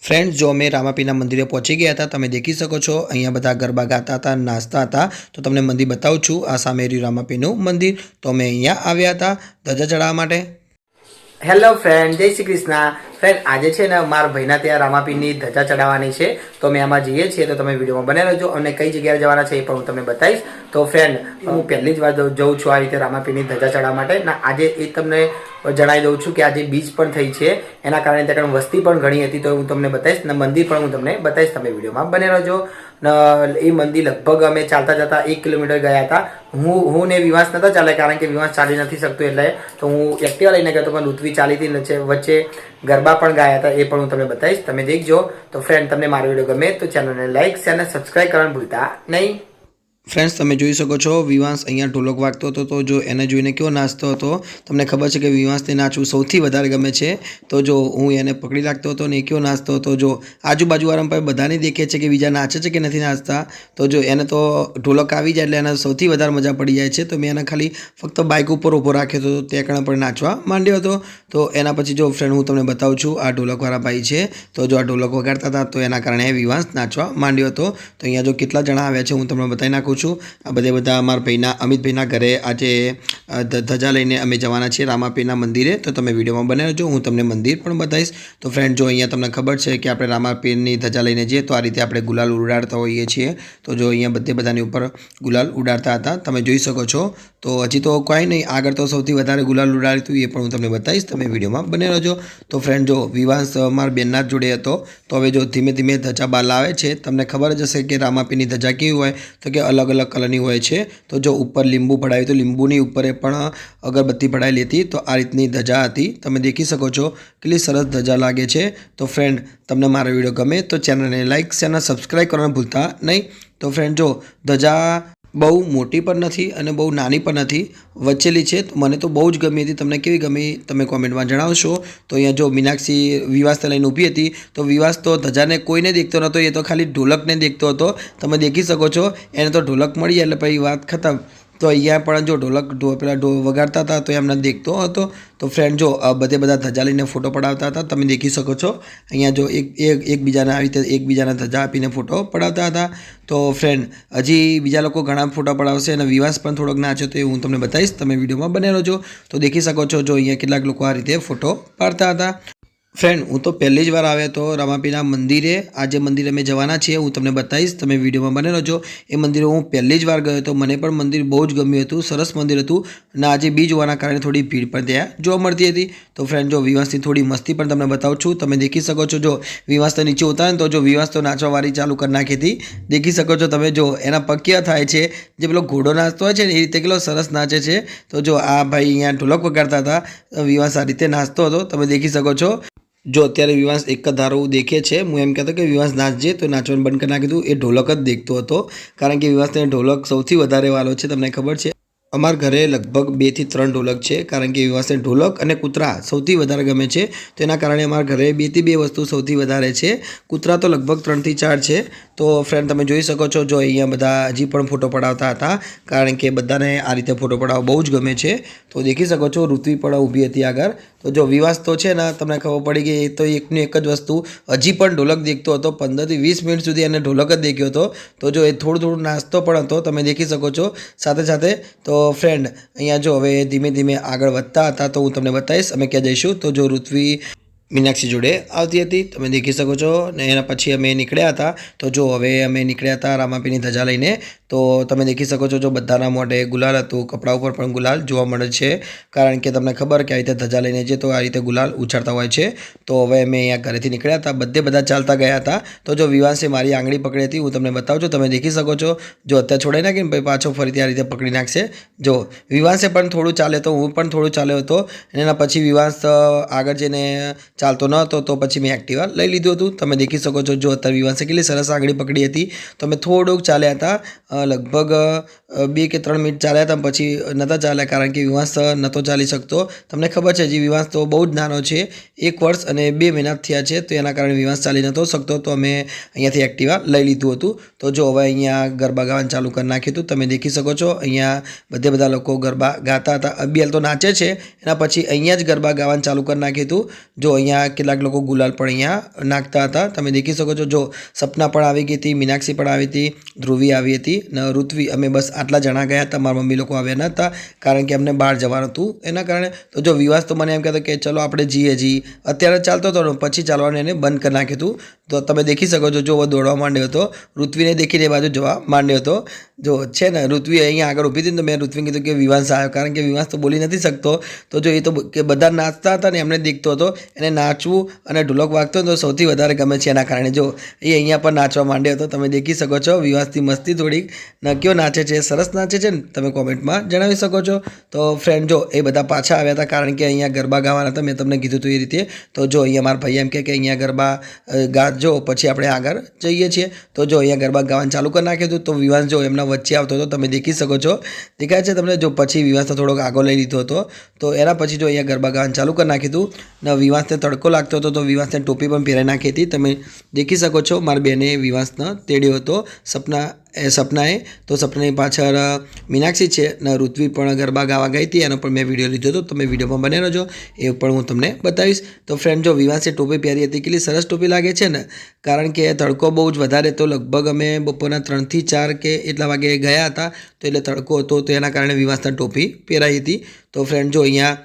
Friends जो अमे रामापीना मंदिरे पहुंची गया था तमे देखी सको छो अहींया बधा गरबा गाता था नाचता था। तो तमने मंदिर बताऊं छूं आ सामे रह्युं रामापीनुं मंदिर। तो अमे अहींया आव्या हता धजा चढ़ाववा माटे। हेलो फ्रेंड, जय श्री कृष्ण। फ्रेंड आज है ने मार भाईना त्यां रामापीરની धजा चढ़ावવાની છે તો અમે આમાં જઈએ છીએ તો તમે વિડીયોમાં બને રહેજો અને કઈ જગ્યાએ જવાના છે એ પણ હું તમને બતાવીશ। તો ફ્રેન્ડ હું પહેલી જ વાર જઉં છું આ રીતે રામાપીરની ધજા ચડાવવા માટે ને આજે એ તમને જણાવી દઉં છું કે આજે બીચ પણ થઈ છે એના કારણે ત્યાં વસ્તી પણ ઘણી હતી તો હું તમને બતાવીશ ને મંદિર પણ હું તમને બતાવીશ। તમે વિડીયોમાં બને રહેજો। એ મંદિર લગભગ અમે ચાલતા જતા 1 કિલોમીટર ગયા હતા। હું ને વિવાસ નતા ચાલે કારણ કે વિવાસ ચાલી નથી શકતો એટલે તો હું એક્ટિવા લઈને ગયો તો પણ ઋત્વી ચાલી હતી વચ્ચે ગરબા પણ ગાયા હતા એ પણ હું તમને બતાવીશ। તમે દેખજો। તો ફ્રેન્ડ તમને મારો વિડીયો ગમે તો ચેનલને લાઈક શેર અને સબસ્ક્રાઇબ કરવાનું ભૂલતા નહીં। फ्रेंड्स तमे जोई शको छो विवांश अहींया ढोलक वागतो हतो तो जो एने जोईने केवो नाचतो हतो। तमने खबर छे के विवांशने नाचવું સૌથી વધારે ગમે છે। तो जो હું એને પકડી લાગતો હતો ને કેવો નાચતો હતો જો આજુબાજુવાળા ભાઈ બધાને દેખે છે કે બીજા નાચે છે કે નથી નાચતા। તો જો એને તો ઢોલક આવી જાય એટલે એને સૌથી વધારે મજા પડી જાય છે। તો મેં એને ખાલી ફક્ત બાઇક ઉપર ઊભો રાખ્યો હતો તે કણે પણ નાચવા માંડ્યો હતો। તો એના પછી જો ફ્રેન્ડ હું તમને બતાવું છું આ ઢોલકવાળા ભાઈ છે। તો જો આ ઢોલક વગાડતા હતા તો એના કારણે વિવાંશ નાચવા માંડ્યો હતો। તો અહીંયા જો કેટલા જણા આવ્યા છે હું તમને બતાવી નાખું છું। आ बधा अमर भाईना अमित भाईना घरे आज धजा लईने अमे जवाना छीए रामापीरना मंदिरे। तो तमे विडियो में बने रहजो, हूँ तमने मंदिर पण बताईश। तो फ्रेंड जो अहींया तमने खबर छे कि आपणे रामापीरनी धजा लईने जईए तो आ रीते आपणे गुलाल उडाडता होईए छीए। तो जो अहींया बधे बधानी उपर गुलाल उडाडता हता तमे जोई शको छो। तो हजी तो कोई नहीं आगळ तो सौथी वधारे गुलाल उडाड्युं हतुं ए पण हूँ तमने बताईश। तमे विडियो में बने रहजो। तो फ्रेंड जो विवांश अमारा बेनना जोडे हतो तो हवे जो धीमे धीमे धजा बार लावे छे। तमने खबर ज हशे कि रामापीरनी धजा केवी होय तो कि अलग अलग कलरनी होय छे। तो जो ऊपर लींबू पड़ाव्युं तो लींबूनी ऊपर पण अगरबत्ती पड़ायेली हती। तो आ रीतनी धजा हती तमे देखी शको छो केटली सरस धजा लागे छे। तो फ्रेंड तमने मारो विडियो गमे तो चेनलने लाइक शेर अने सब्सक्राइब करवानुं भूलता नहीं। तो फ्रेंड जो धजा बहु मोटी पण नथी अने बहु नानी पण नथी, वच्चेली छे। तो मने तो बहु ज गमी हती। तमने केवी गमी तमे कॉमेंट में जणावशो। तो अहींया जो मीनाक्षी विवासने लईने ऊभी हती तो विवास तो धजाने कोईने देखतो नहोतो, ए तो खाली ढोलकने देखतो हतो। तमे देखी शको छो एने तो ढोलक मळी એટલે પછી વાત खत्म। तो अहींया पण जो ढोलक पेला वगाड़ता था तो एमने देखतो हतो। तो फ्रेंड जो बधे बधा धजा लईने फोटो पडावता हता तमे देखी शको छो। अहींया जो एक बीजाने आ रीते एकबीजाने धजा आपीने फोटो पडावता हता। तो फ्रेंड हजी बीजा लोको घणा फोटो पडावशे अने विवास पण थोड़ोक नाचे तो ए हूँ तमने बताईश। तमे विडियोमां बने रहेजो। तो देखी शको छो जो अहींया केटलाक लोको आ रीते फोटो पाडता हता। फ्रेंड हूँ तो पहली ज वार आव्यो तो रामापीरना मंदिरे। आज मंदिर अमे जवाना छीए हूँ तमने बताईश। तमे विडियो में बने रहेजो। ए मंदिरे हूँ पहली ज वार गयो तो मने पण मंदिर बहु ज गम्युं हतुं, सरस मंदिर हतुं अने आज बीज होवाना कारणे थोड़ी भीड़ पण त्यां जोवा मळती हती। तो फ्रेंड जो विवासनी थोड़ी मस्ती पण तमने बतावुं छुं। तमे देखी शको छो जो विवास तो नीचे उतारे तो जो विवास तो नाचवा वारी चालू कर नाखी हती। देखी शको छो तमे जो एना पग केवा थाय छे, जे पेलो घोड़ो नाचतो होय छे ने ए रीते केटलो सरस नाचे छे। तो जो आ भाई अहींया ढोलक वगाड़ता हता विवास आ रीते नाचतो हतो तमे देखी शको छो। जो अत्यारे विवास एक धारो देखे छे हूँ एम कहतो कि विवास नाचजे तो नाचवानुं बंध करी नाख्युं हतुं। ए ढोलक ज देखतो हतो कारण के विवासने ढोलक सौथी वधारे वालो छे। तमने खबर छे अमार घरे लगभग 2 થી 3 ढोलक है कारण के विवासने ढोलक और कूतरा सौथी वधारे गमे छे। तो एना कारणे अमार घरे 2 થી 2 वस्तु सौथी वधारे छे। कूतरा तो लगभग 3 થી 4 है। तो फ्रेंड तमे जोई शको छो जो अहींया बधा हजी पण फोटो पडावता हता कारण के बधाने आ रीते फोटो पडाववा बहु ज गमे छे। तो देखी शको छो ऋत्वी पण ऊभी हती आगळ। तो जो विवास तो छे ने तमने खबर पड़ी कि ए तो एकनी एक ज वस्तु हजी पण ढोलक देखतो हतो। 15 થી 20 मिनिट सुधी एने ढोलक ज देख्यो हतो। तो जो ए थोड़ुं थोड़ुं नाचतो पण हतो तमे देखी शको छो साथे साथे। तो फ्रेंड अहींया जो हवे धीमे धीमे आगळ वधता हता तो हूँ तमने बताईश अमे क्यां जईशुं। तो जो ऋत्वी मीनाक्षी जोड़े आवती हती तमे देखी शको छो ने एना पछी अमे निकळ्या हता। तो जो हवे अमे निकळ्या हता रामापीरनी धजा लईने। तो तमे देखी शको छो जो बधाना मोढे गुलाल हतुं, कपड़ा पर पण गुलाल जोवा मळे छे कारण के तमने खबर के आ रीते धजा लईने जे तो आ रीते गुलाल उछाळता होय छे। तो हवे अमे अहींया घरेथी निकळ्या हता बधे बधा चालता गया हता। तो जो विवासे मारी आंगળી पकड़ी हती हूँ तमने बतावुं छुं तमे देखी शको छो। जो अत्यारे छोड़ाई नाखीने भाई पाछो फरीथी आ रीते पकड़ी नाखशे। जो विवासे पण थोड़ुं चाल्यो तो हूँ पण थोड़ुं चाल्यो हतो एना पछी विवास आगळ जईने चालतो न हतो तो पछी मैं एक्टिवा लई लीधुं हतुं। तमे देखी शको छो जो अत्यारे विवासे केटली सरस आंगળી पकड़ी हती। तो अमे थोड़ुंक चाल्या हता लगभग 2 કે 3 મિનિટ ચાલ્યા હતા પછી નહોતા ચાલ્યા કારણ કે વિવાસ નહોતો ચાલી શકતો. તમને ખબર છે હજી વિવાસ તો બહુ જ નાનો છે, 1 વર્ષ અને 2 મહિના થયા છે, તો એના કારણે વિવાસ ચાલી નહોતો શકતો. તો અમે અહીંયાથી એક્ટિવા લઈ લીધું હતું. તો જો હવે અહીંયા ગરબા ગાવાનું ચાલુ કરી નાખ્યું હતું. તમે દેખી શકો છો અહીંયા બધા લોકો ગરબા ગાતા હતા. અબિયલ તો નાચે છે, એના પછી અહીંયા જ ગરબા ગાવાનું ચાલુ કરી નાખ્યું હતું. જો અહીંયા કેટલાક લોકો ગુલાલ પણ અહીંયા નાખતા હતા. તમે દેખી શકો છો. જો સપના પણ આવી ગઈ હતી, મીનાક્ષી પણ આવી હતી, ધ્રુવી આવી હતી ને ઋત્વી. અમે બસ આટલા જણા ગયા હતા. મારા મમ્મી લોકો આવ્યા નહોતા કારણ કે અમને બહાર જવાનું હતું એના કારણે. તો જો વિવાસ તો મને એમ કહેતો કે ચલો આપણે જઈએ અત્યારે ચાલતો હતો ને પછી ચાલવાનું એને બંધ કરી નાખ્યું હતું. તો તમે દેખી શકો છો જો દોડવા માંડ્યો હતો. ઋત્વીને દેખીને એ બાજુ જવા માંડ્યો હતો. જો છે ને ઋત્વી અહીંયા આગળ ઊભી હતી ને તો મેં ઋત્વીને કીધું કે વિવાસ આવ્યો કારણ કે વિવાસ તો બોલી નથી શકતો. તો જો એ તો કે બધા નાચતા હતા ને એમને દેખતો હતો. એને નાચવું અને ઢોલક વાગતો તો સૌથી વધારે ગમે છે એના કારણે જો એ અહીંયા પર નાચવા માંડ્યો હતો. તમે દેખી શકો છો વિવાસથી મસ્તી થોડીક કયો નાચે છે, સરસ નાચે છે ને, તમે કોમેન્ટમાં જણાવી શકો છો. તો ફ્રેન્ડ જો એ બધા પાછા આવ્યા હતા કારણ કે અહીંયા ગરબા ગાવાના હતા. મેં તમને કીધું હતું એ રીતે. તો જો અહીંયા મારા ભાઈ એમ કે અહીંયા ગરબા ગાજો પછી આપણે આગળ જઈએ છીએ. તો જો અહીંયા ગરબા ગાવાનું ચાલુ કરી નાખ્યું હતું. તો વિવાસ જો એમના વચ્ચે આવતો હતો. તમે દેખી શકો છો, દેખાય છે તમને. જો પછી વિવાસનો થોડોક આગળ લઈ લીધો હતો. તો એના પછી જો અહીંયા ગરબા ગાવાનું ચાલુ કરી નાખ્યું હતું ને વિવાસને તડકો લાગતો હતો. તો વિવાસને ટોપી પણ પહેરાઈ નાખી હતી. તમે દેખી શકો છો મારી બેને વિવાસને તેડ્યો હતો સપનાએ. તો સપનાની પાછળ મીનાક્ષી છે ને ઋત્વી પણ ગરબા ગાવા ગઈ હતી. એનો પણ મેં વિડીયો લીધો હતો. તમે વિડીયોમાં બને રહેજો, એ પણ હું તમને બતાવીશ. તો ફ્રેન્ડ જો વિવાસે ટોપી પહેરી હતી, કેટલી સરસ ટોપી લાગે છે ને. કારણ કે તડકો બહુ જ વધારે તો લગભગ અમે બપોરના 3 થી 4 કે એટલા વાગે ગયા હતા. તો એટલે તડકો હતો તો એના કારણે વિવાસને ટોપી પહેરાઈ હતી. તો ફ્રેન્ડ જો અહીંયા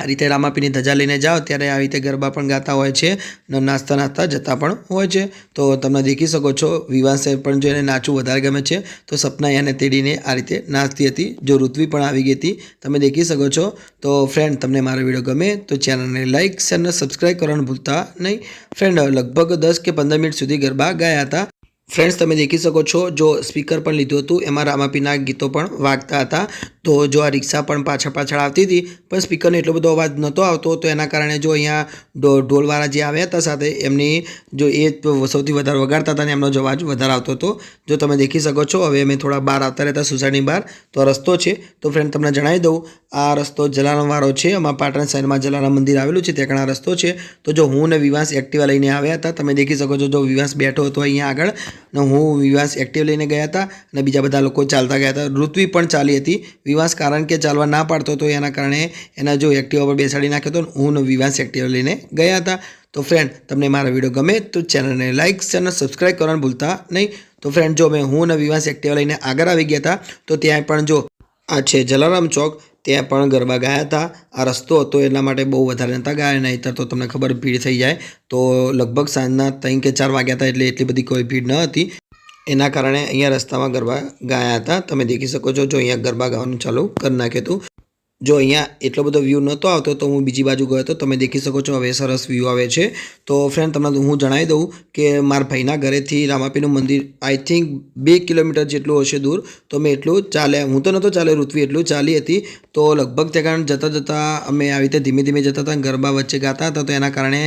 આ રીતે રામાપીરની ધજા લઈને જાઓ ત્યારે આવી રીતે ગરબા પણ ગાતા હોય છે ને નાચતા જતા પણ હોય છે. તો તમે દેખી શકો છો વિવાસે પણ જો એને નાચવું વધારે ગમે છે તો સપના એને તેડીને આ રીતે નાચતી હતી. જો ઋત્વી પણ આવી ગઈ હતી, તમે દેખી શકો છો. તો ફ્રેન્ડ તમને મારો વિડીયો ગમે તો ચેનલને લાઇક શેર અને સબસ્ક્રાઈબ કરવાનું ભૂલતા નહીં. ફ્રેન્ડ લગભગ 10 કે 15 મિનિટ સુધી ગરબા ગાયા હતા. ફ્રેન્ડ્સ તમે દેખી શકો છો જો સ્પીકર પણ લીધું હતું, એમાં રામાપીના ગીતો પણ વાગતા હતા. તો જો આ રિક્ષા પણ પાછળ આવતી હતી પણ સ્પીકરનો એટલો બધો અવાજ નહોતો આવતો. તો એના કારણે જો અહીંયા ઢોલવાળા જે આવ્યા હતા સાથે એમની જો એ સૌથી વધારે વગાડતા હતા અને એમનો જો અવાજ વધારે આવતો હતો. જો તમે દેખી શકો છો હવે અમે થોડા બહાર આવતા રહેતા સોસાયટીની બહાર. તો આ રસ્તો છે. તો ફ્રેન્ડ તમને જણાવી દઉં આ રસ્તો જલારામવાળો છે. અમારા પાટણ શહેરમાં જલારામ મંદિર આવેલું છે ત્યાં આ રસ્તો છે. તો જો હું ને વિવાસ એક્ટિવા લઈને આવ્યા હતા. તમે દેખી શકો છો જો વિવાસ બેઠો હતો અહીંયા આગળ ને હું વિવાસ એક્ટિવ લઈને ગયા હતા અને બીજા બધા લોકો ચાલતા ગયા હતા. ઋત્વી પણ ચાલી હતી. વિવાસ કારણ કે ચાલવા ના પાડતો હતો એના કારણે એના જો એક્ટિવા પર બેસાડી નાખ્યો હતો. હું વિવાસ એક્ટિવા લઈને ગયા હતા. તો ફ્રેન્ડ તમને મારો વિડીયો ગમે તો ચેનલને લાઇક અને સબસ્ક્રાઈબ કરવાનું ભૂલતા નહીં. તો ફ્રેન્ડ જો હું વિવાસ એક્ટિવા લઈને આગળ આવી ગયા હતા તો ત્યાં પણ જો આ છે જલારામ ચોક, ત્યાં પણ ગરબા ગાયા હતા. આ રસ્તો હતો એટલા માટે બહુ વધારે નહોતા ગાયા, નહીંતર તો તમને ખબર ભીડ થઈ જાય. તો લગભગ સાંજના 3 કે 4 વાગ્યા હતા એટલે એટલી બધી કોઈ ભીડ ન હતી. એના કારણે અહીંયા રસ્તામાં ગરબા ગાયા હતા. તમે દેખી શકો છો જો અહીંયા ગરબા ગાવાનું ચાલુ કરી નાખ્યું હતું. જો અહીંયા એટલો બધો વ્યૂ નહોતો આવતો તો હું બીજી બાજુ ગયો હતો. તમે દેખી શકો છો હવે સરસ વ્યૂ આવે છે. તો ફ્રેન્ડ તમને હું જણાવી દઉં કે મારા ભાઈના ઘરેથી રામાપીનું મંદિર આઈ થિંક 2 કિલોમીટર જેટલું હશે દૂર. તો મેં એટલું ચાલ્યા, હું તો નહોતો ચાલ્યો, ઋત્વી એટલું ચાલી હતી. તો લગભગ ત્યાં જતાં અમે આવી રીતે ધીમે ધીમે જતા હતા, ગરબા વચ્ચે ગાતા હતા. તો એના કારણે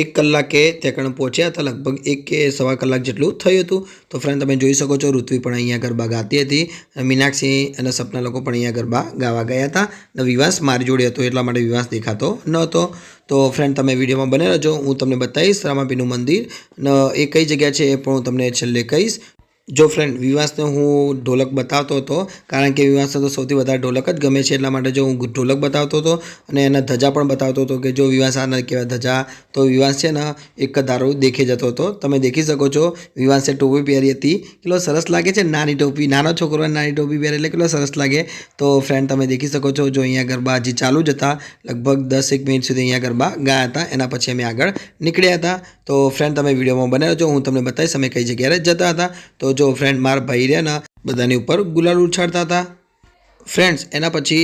1 કલાકે ત્યાં પહોંચ્યા હતા. લગભગ 1 કે સવા કલાક જેટલું થયું હતું. તો ફ્રેન્ડ તમે જોઈ શકો છો ઋત્વી પણ અહીંયા ગરબા ગાતી હતી. મીનાક્ષી અને સપના લોકો પણ અહીંયા ગરબા ગાવા ગયા હતા. અને વિવાસ મારી જોડે હતો એટલા માટે વિવાસ દેખાતો નહોતો. તો ફ્રેન્ડ તમે વિડીયોમાં બને રહેજો, હું તમને બતાવીશ રામાપીનું મંદિર ને એ કઈ જગ્યા છે એ પણ હું તમને છેલ્લે કહીશ. જો ફ્રેન્ડ વિવાસને હું ઢોલક બતાવતો હતો કારણ કે વિવાસને તો સૌથી વધારે ઢોલક જ ગમે છે એટલા માટે જો હું ઢોલક બતાવતો હતો અને એના ધજા પણ બતાવતો હતો કે જો વિવાસ આ ન કહેવાય ધજા. તો વિવાસ છે ને એક ધારો દેખી જતો હતો. તમે દેખી શકો છો વિવાસે ટોપી પહેરી હતી. કેટલો સરસ લાગે છે, નાની ટોપી, નાનો છોકરો નાની ટોપી પહેરે એટલે કેટલો સરસ લાગે. તો ફ્રેન્ડ તમે દેખી શકો છો જો અહીંયા ગરબા હજી ચાલુ જ હતા. લગભગ 10-1 મિનિટ સુધી અહીંયા ગરબા ગાયા હતા. એના પછી અમે આગળ નીકળ્યા હતા. તો ફ્રેન્ડ તમે વિડીયોમાં બને રહેજો, હું તમને બતાવીશ અમે કઈ જગ્યાએ જતા હતા. તો જો ફ્રેન્ડ મારા ભાઈ રહ્યા બધાની ઉપર ગુલાલ ઉછાળતા હતા. ફ્રેન્ડ્સ એના પછી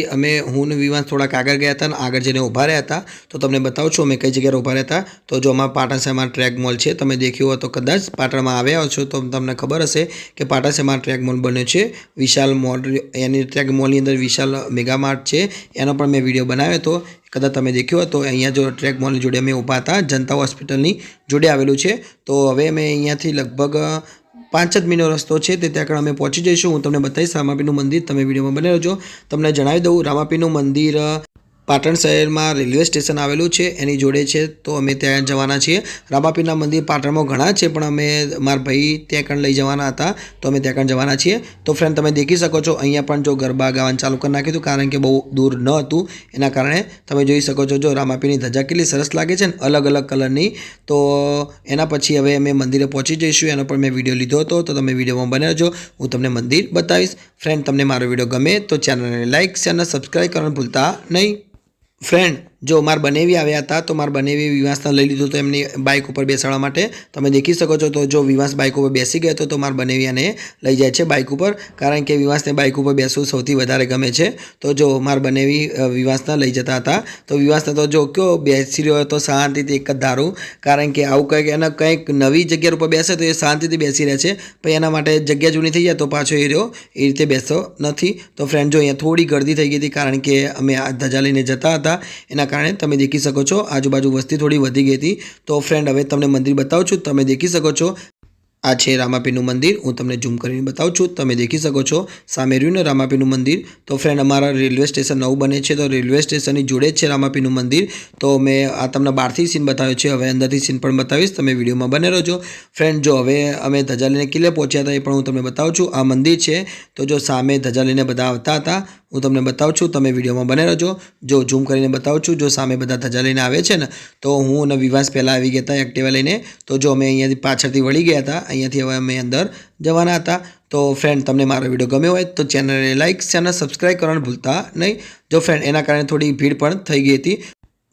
હું ને વિવાસ થોડાક આગળ ગયા હતા અને આગળ જઈને ઊભા રહ્યા હતા. તો તમને બતાવું છું અમે કઈ જગ્યાએ ઊભા રહ્યા હતા. તો જો અમારા પાટણ શહેરમાં ટ્રેક મોલ છે, તમે દેખ્યું હોય તો કદાચ પાટણમાં આવ્યા છો તો તમને ખબર હશે કે પાટણ શહેરમાં ટ્રેક મોલ બન્યો છે. વિશાલ મોલ, એની ટ્રેક મોલની અંદર વિશાલ મેગા માર્ટ છે, એનો પણ મેં વિડીયો બનાવ્યો હતો. કદાચ તમે દેખ્યો હતો. અહીંયા જો ટ્રેક મોલની જોડે અમે ઊભા હતા, જનતા હોસ્પિટલની જોડે આવેલું છે. તો હવે અમે અહીંયાથી લગભગ 5 જ મિનિટનો રસ્તો છે, તે ત્યાં આગળ અમે પહોંચી જઈશું. હું તમને બતાવીશ રામાપીરનું મંદિર. તમે વિડીયોમાં બને રહેજો. તમને જણાવી દઉં, રામાપીરનું મંદિર પાટણ શહેરમાં રેલવે સ્ટેશન આવેલું છે, એની જોડે છે. તો અમે ત્યાં જવાના છીએ. રામાપીરના મંદિર પાટણમાં ઘણા છે, પણ અમે મારા ભાઈ ત્યાં કણ લઈ જવાના હતા, તો અમે ત્યાં કણ જવાના છીએ. તો ફ્રેન્ડ, તમે દેખી શકો છો અહીંયા પણ જો ગરબા ગાવાનું ચાલુ કરી નાખ્યું હતું, કારણ કે બહુ દૂર ન હતું, એના કારણે તમે જોઈ શકો છો જો રામાપીરની ધજા કેટલી સરસ લાગે છે ને, અલગ અલગ કલરની. તો એના પછી હવે અમે મંદિરે પહોંચી જઈશું. એનો પણ મેં વિડીયો લીધો હતો, તો તમે વિડીયોમાં બને રહેજો. હું તમને મંદિર બતાવીશ. ફ્રેન્ડ, તમને મારો વિડીયો ગમે તો ચેનલને લાઇક શેર અને સબસ્ક્રાઈબ કરવાનું ભૂલતા નહીં. ફ્રેન્ડ, જો મારા બનેવી આવ્યા હતા, તો મારા બનેવી વિવાસને લઈ લીધું તો એમની બાઇક ઉપર બેસાડવા માટે. તમે દેખી શકો છો, તો જો વિવાસ બાઇક ઉપર બેસી ગયો હતો, તો મારા બનેવી એને લઈ જાય છે બાઇક ઉપર, કારણ કે વિવાસને બાઇક ઉપર બેસવું સૌથી વધારે ગમે છે. તો જો મારા બનેવી વિવાસને લઈ જતા હતા, તો વિવાસને તો જો કયો બેસી રહ્યો હતો શાંતિથી એક જ ધારું, કારણ કે આવું કંઈક એને કંઈક નવી જગ્યા ઉપર બેસે તો એ શાંતિથી બેસી રહે છે, પણ એના માટે જગ્યા જૂની થઈ જાય તો પાછો એ રહ્યો એ રીતે બેસતો નથી. તો ફ્રેન્ડ, જો અહીંયા થોડી ગર્દી થઈ ગઈ હતી, કારણ કે અમે આ ધજા લઈને જતા હતા, એના કારણે તમે દેખી શકો છો આજુબાજુ વસ્તી થોડી વધી ગઈ હતી. તો ફ્રેન્ડ, હવે તમને મંદિર બતાવું છું. તમે દેખી શકો છો આ છે રામાપીરનું મંદિર. હું તમને ઝૂમ કરીને બતાવું છું. તમે દેખી શકો છો સામે રહ્યું ને રામાપીરનું મંદિર. તો ફ્રેન્ડ, અમારા રેલવે સ્ટેશન નવું બને છે, તો રેલવે સ્ટેશનની જોડે જ છે રામાપીરનું મંદિર. તો મેં આ તમને બહારથી સીન બતાવ્યો છે, હવે અંદરથી સીન પણ બતાવીશ. તમે વિડીયોમાં બને રહેજો. ફ્રેન્ડ, જો હવે અમે ધજા લઈને કિલ્લે પહોંચ્યા હતા, એ પણ હું તમને બતાવું છું. આ મંદિર છે, તો જો સામે ધજા લઈને બધા આવતા હતા, હું તમને બતાવું છું. તમે વિડીયોમાં બને રહેજો. જો ઝૂમ કરીને બતાવું છું, જો સામે બધા ધજા લઈને આવે છે ને, તો હું અને વિવાસ પહેલાં આવી ગયા હતા એક્ટિવા લઈને. તો જો અમે અહીંયાથી પાછળથી વળી ગયા હતા, અહીંયાથી હવે અમે અંદર જવાના હતા. તો ફ્રેન્ડ, તમને મારો વિડીયો ગમ્યો હોય તો ચેનલને લાઇક ચેનલ સબસ્ક્રાઈબ કરવાનું ભૂલતા નહીં. જો ફ્રેન્ડ, એના કારણે થોડી ભીડ પણ થઈ ગઈ હતી.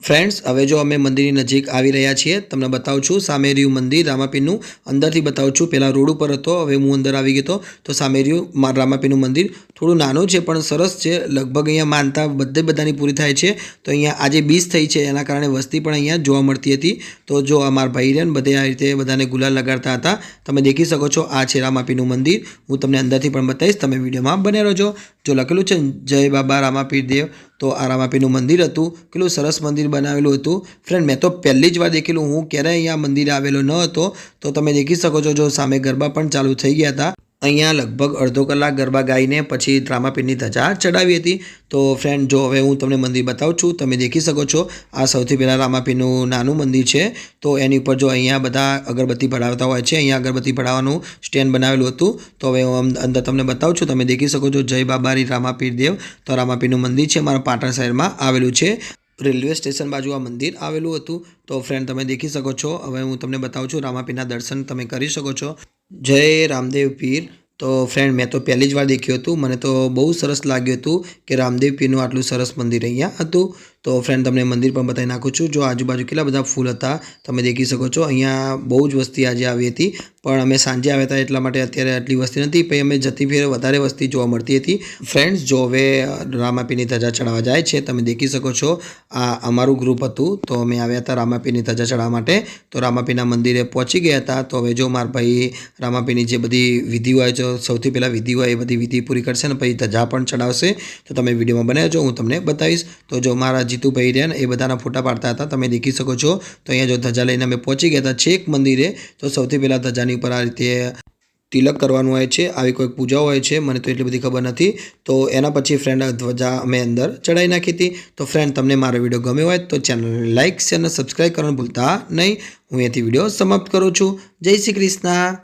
ફ્રેન્ડ્સ, હવે જો અમે મંદિરની નજીક આવી રહ્યા છીએ. તમને બતાવું છું સામે રહ્યું મંદિર રામાપીરનું. અંદરથી બતાવું છું. પહેલાં રોડ ઉપર હતો, હવે હું અંદર આવી ગયો હતો. તો સામે રહ્યું રામાપીરનું મંદિર. થોડું નાનું છે પણ સરસ છે. લગભગ અહીંયા માનતા બધાની પૂરી થાય છે. તો અહીંયા આજે બીજ થઈ છે, એના કારણે વસ્તી પણ અહીંયા જોવા મળતી હતી. તો જો આ મારા ભાઈ રહ્યા ને બધે આ રીતે બધાને ગુલાલ લગાડતા હતા. તમે દેખી શકો છો આ છે રામાપીરનું મંદિર. હું તમને અંદરથી પણ બતાવીશ. તમે વિડીયોમાં બને રહેજો. જો લખેલું છે જય બાબા રામાપીર દેવ, તો આ રામાપીરનું મંદિર હતું. કેટલું સરસ મંદિર બનાવેલું હતું. ફ્રેન્ડ, મેં તો પહેલી જ વાર દેખેલું. હું ક્યારેય અહીંયા મંદિરે આવેલો ન હતો. તો તમે દેખી શકો છો જો સામે ગરબા પણ ચાલુ થઈ ગયા હતા. અહીંયા લગભગ અડધો કલાક ગરબા ગાઈને પછી રામાપીરની ધજા ચડાવી હતી. તો ફ્રેન્ડ, જો હવે હું તમને મંદિર બતાવું છું. તમે દેખી શકો છો આ સૌથી પહેલાં રામાપીરનું નાનું મંદિર છે. તો એની ઉપર જો અહીંયા બધા અગરબત્તી ભરાવતા હોય છે. અહીંયા અગરબત્તી ભરાવાનું સ્ટેન્ડ બનાવેલું હતું. તો હવે હું અંદર તમને બતાવું છું. તમે દેખી શકો છો જય બાબારી રામાપીર દેવ. તો રામાપીરનું મંદિર છે, મારા પાટણ શહેરમાં આવેલું છે. રેલવે સ્ટેશન બાજુ આ મંદિર આવેલું હતું. તો ફ્રેન્ડ, તમે દેખી શકો છો. હવે હું તમને બતાવું છું. રામાપીરના દર્શન તમે કરી શકો છો. જય રામદેવ પીર. તો ફ્રેન્ડ, મેં તો પહેલી જ વાર દેખ્યું હતું. મને તો બહુ સરસ લાગ્યું હતું કે રામદેવ પીરનું આટલું સરસ મંદિર અહીંયા હતું. તો ફ્રેન્ડ, તમને મંદિર પણ બતાવી નાખું છું. જો આજુબાજુ કેટલા બધા ફૂલ હતા, તમે દેખી શકો છો. અહીંયા બહુ જ વસ્તી આજે આવી હતી, પણ અમે સાંજે આવ્યા હતા એટલા માટે અત્યારે આટલી વસ્તી નથી. પછી અમે જતી ફેર વધારે વસ્તી જોવા મળતી હતી. ફ્રેન્ડ્સ, જો હવે રામાપીરની ધજા ચડાવવા જાય છે. તમે દેખી શકો છો આ અમારું ગ્રુપ હતું. તો અમે આવ્યા હતા રામાપીરની ધજા ચડાવવા માટે. તો રામાપીરના મંદિરે પહોંચી ગયા હતા. તો હવે જો મારા ભાઈ રામાપીરની જે બધી વિધિ હોય, જો સૌથી પહેલાં વિધિ હોય એ બધી વિધિ પૂરી કરશે ને પછી ધજા પણ ચડાવશે. તો તમે વિડીયોમાં બનાવજો, હું તમને બતાવીશ. તો જો મારા જીતુભાઈ રહ્યા ને એ બધાના ફોટા પાડતા હતા. તમે દેખી શકો છો. તો અહીંયા જો ધજા લઈને અમે પહોંચી ગયા હતા છેક મંદિરે. તો સૌથી પહેલાં ધજાની ઉપર આ રીતે તિલક કરવાનું હોય છે. આવી કોઈક પૂજા હોય છે, મને તો એટલી બધી ખબર નથી. તો એના પછી ફ્રેન્ડ ધ્વજા અમે અંદર ચડાવી નાખી હતી. તો ફ્રેન્ડ, તમને મારો વિડીયો ગમ્યો હોય તો ચેનલને લાઇક શેર અને સબસ્ક્રાઈબ કરવાનું ભૂલતા નહીં. હું અહીંયાથી વિડીયો સમાપ્ત કરું છું. જય શ્રી કૃષ્ણ.